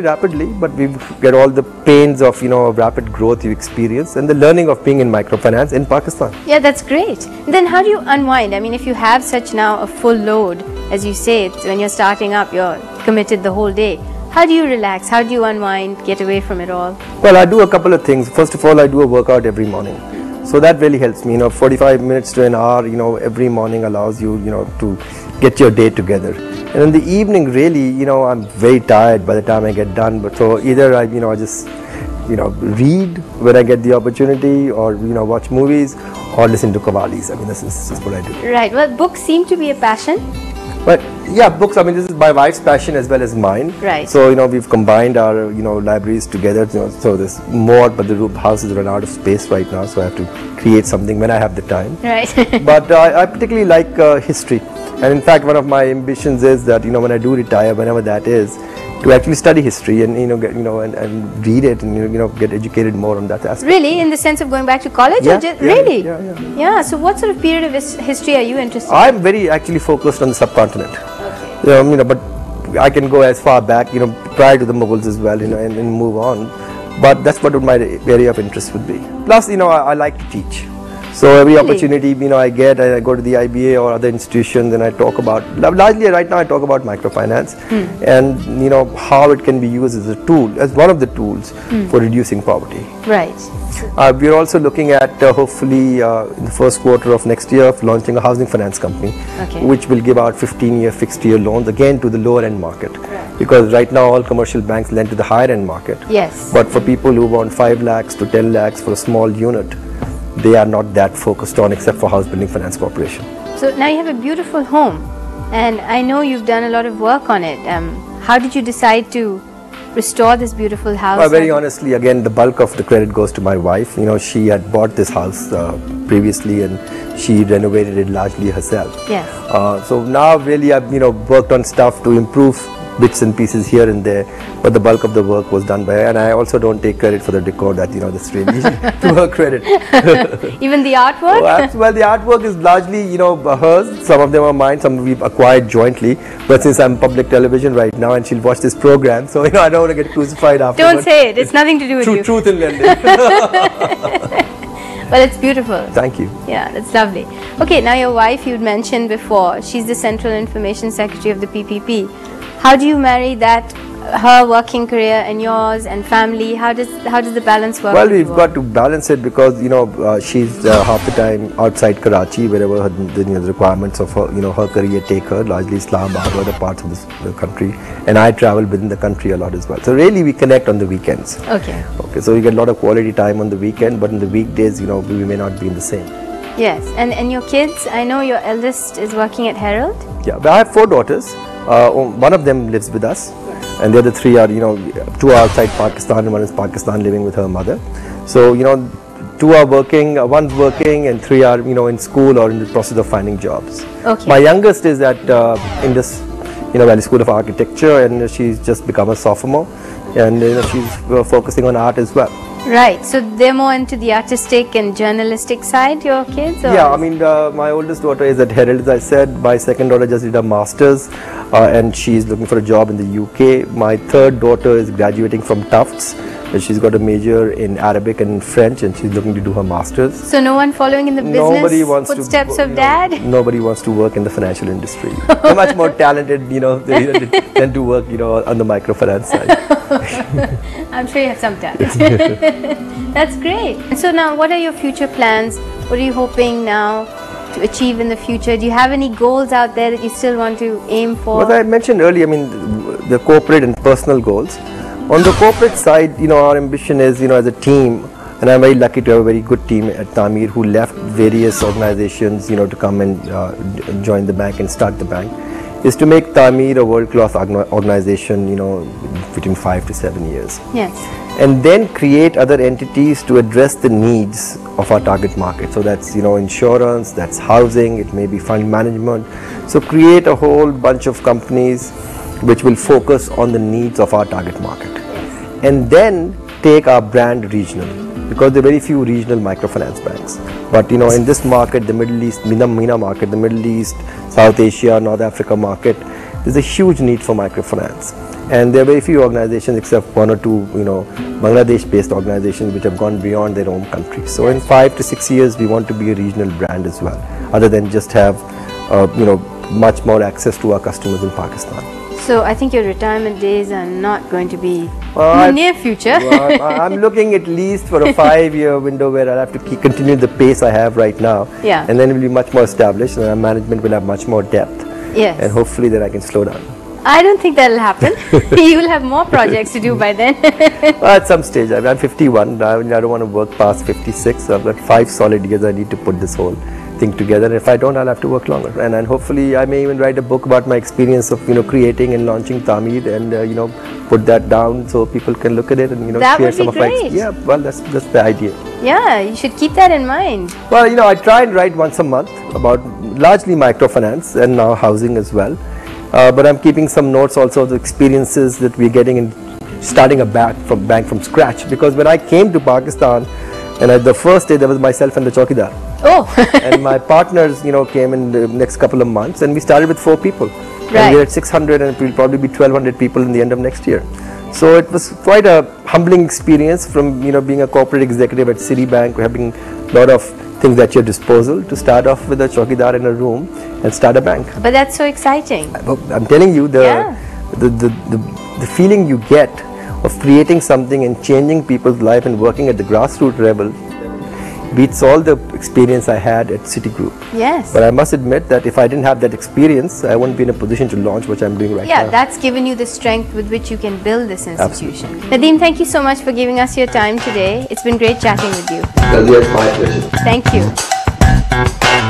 rapidly, but we get all the pains of rapid growth you experience and the learning of being in microfinance in Pakistan. Yeah, that's great. Then how do you unwind? I mean, if you have such now a full load, as you say, when you're starting up, you're committed the whole day. How do you relax? How do you unwind, get away from it all? Well, I do a couple of things. First of all, I do a workout every morning. So that really helps me. 45 minutes to an hour, every morning allows you, to get your day together. And in the evening, really, I'm very tired by the time I get done. But so either I just, read when I get the opportunity, or watch movies, or listen to qawwalis. I mean, this is what I do. Right. Well, books seem to be a passion. But yeah, books. I mean, this is my wife's passion as well as mine. Right. So we've combined our libraries together. So there's more, but the house is run out of space right now. So I have to create something when I have the time. Right. But I particularly like history, and in fact, one of my ambitions is that when I do retire, whenever that is, to actually study history and get and read it and get educated more on that aspect. Really, in the sense of going back to college? Yeah, or just, yeah, really? Yeah. So what sort of period of history are you interested in? I'm very actually focused on the subcontinent. Okay. But I can go as far back, prior to the Mughals as well, and move on. But that's what my area of interest would be. Plus, I like to teach. So every opportunity, I get, I go to the IBA or other institutions and I talk about, largely right now I talk about microfinance and, how it can be used as a tool, as one of the tools for reducing poverty. Right. We're also looking at hopefully in the first quarter of next year launching a housing finance company, which will give out 15-year fixed-year loans again to the lower end market. Right. Because right now all commercial banks lend to the higher end market. Yes. But for people who want 5 lakhs to 10 lakhs for a small unit, they are not that focused on, except for House Building Finance Corporation. So now you have a beautiful home, and I know you've done a lot of work on it. How did you decide to restore this beautiful house? Well, very honestly, again, the bulk of the credit goes to my wife. She had bought this house previously, and she renovated it largely herself. Yes. So now really I've worked on stuff to improve bits and pieces here and there, but the bulk of the work was done by her, and I also don't take credit for the decor. That that's really to her credit. Even the artwork? Well, the artwork is largely hers. Some of them are mine. Some we've acquired jointly. But since I'm public television right now, and she'll watch this program, so I don't want to get crucified after. Don't say it. It's nothing to do with you. Truth in lending. Well, it's beautiful. Thank you. Yeah, that's lovely. Okay, now your wife, you'd mentioned before, she's the Central Information Secretary of the PPP. How do you marry that, her working career and yours and family? How does the balance work? Well, we've got to balance it because she's half the time outside Karachi, wherever the requirements of her her career take her, largely Islamabad or other parts of the country, and I travel within the country a lot as well. So really, we connect on the weekends. Okay. Okay. So we get a lot of quality time on the weekend, but in the weekdays, we may not be in the same. Yes, and your kids. I know your eldest is working at Herald. Yeah, but I have 4 daughters. One of them lives with us, and the other 3 are 2 are outside Pakistan, and 1 is Pakistan living with her mother. So 2 are working, 1's working, and 3 are in school or in the process of finding jobs. Okay. My youngest is at Indus Valley School of Architecture, and she's just become a sophomore, and she's focusing on art as well. Right, so they're more into the artistic and journalistic side, your kids? Or? Yeah, I mean, my oldest daughter is at Herald, as I said. My second daughter just did a master's, and she's looking for a job in the UK. My third daughter is graduating from Tufts, and she's got a major in Arabic and French, and she's looking to do her master's. So no one following in the business footsteps of dad? Nobody wants to work in the financial industry. They're much more talented, than to work, on the microfinance side. I'm sure you have some talent. That's great. And so now, what are your future plans? What are you hoping now to achieve in the future? Do you have any goals out there that you still want to aim for? Well, I mentioned earlier, I mean, the corporate and personal goals. On the corporate side, our ambition is, as a team, and I'm very lucky to have a very good team at Tameer who left various organizations, to come and join the bank and start the bank, is to make Tameer a world-class organization, between 5 to 7 years. Yes. And then create other entities to address the needs of our target market. So that's, insurance, that's housing, it may be fund management. So create a whole bunch of companies which will focus on the needs of our target market. And then take our brand regional, because there are very few regional microfinance banks. But in this market, the Middle East, MENA market, the Middle East, South Asia, North Africa market, there's a huge need for microfinance. And there are very few organizations, except one or two, Bangladesh-based organizations, which have gone beyond their own country. So in 5 to 6 years, we want to be a regional brand as well, other than just have, much more access to our customers in Pakistan. So I think your retirement days are not going to be in the near future. Well, I'm looking at least for a 5-year window where I'll have to continue the pace I have right now. Yeah. And then it will be much more established, and our management will have much more depth. Yes. And hopefully then I can slow down. I don't think that'll happen. You will have more projects to do by then. Well, at some stage, I'm 51. I don't want to work past 56. So I've got 5 solid years. I need to put this whole thing together. And if I don't, I'll have to work longer. And hopefully, I may even write a book about my experience of creating and launching Tameer, and put that down so people can look at it and that share would some be of my great. Yeah, well, that's the idea. Yeah, you should keep that in mind. Well, I try and write once a month about largely microfinance and now housing as well. But I'm keeping some notes also of the experiences that we're getting in starting a bank from scratch. Because when I came to Pakistan, and the first day there was myself and the chowkidar. Oh. And my partners, came in the next couple of months, and we started with 4 people. Right. And we're at 600, and it will probably be 1,200 people in the end of next year. So it was quite a humbling experience from being a corporate executive at Citibank, having a lot of things at your disposal, to start off with a chowkidar in a room and start a bank. But that's so exciting. I'm telling you, Yeah. the feeling you get of creating something and changing people's life and working at the grassroots level beats all the experience I had at Citigroup. Yes. But I must admit that if I didn't have that experience, I wouldn't be in a position to launch what I'm doing right now. Yeah, that's given you the strength with which you can build this institution. Absolutely. Nadeem, thank you so much for giving us your time today. It's been great chatting with you. Well, it's my pleasure. Thank you.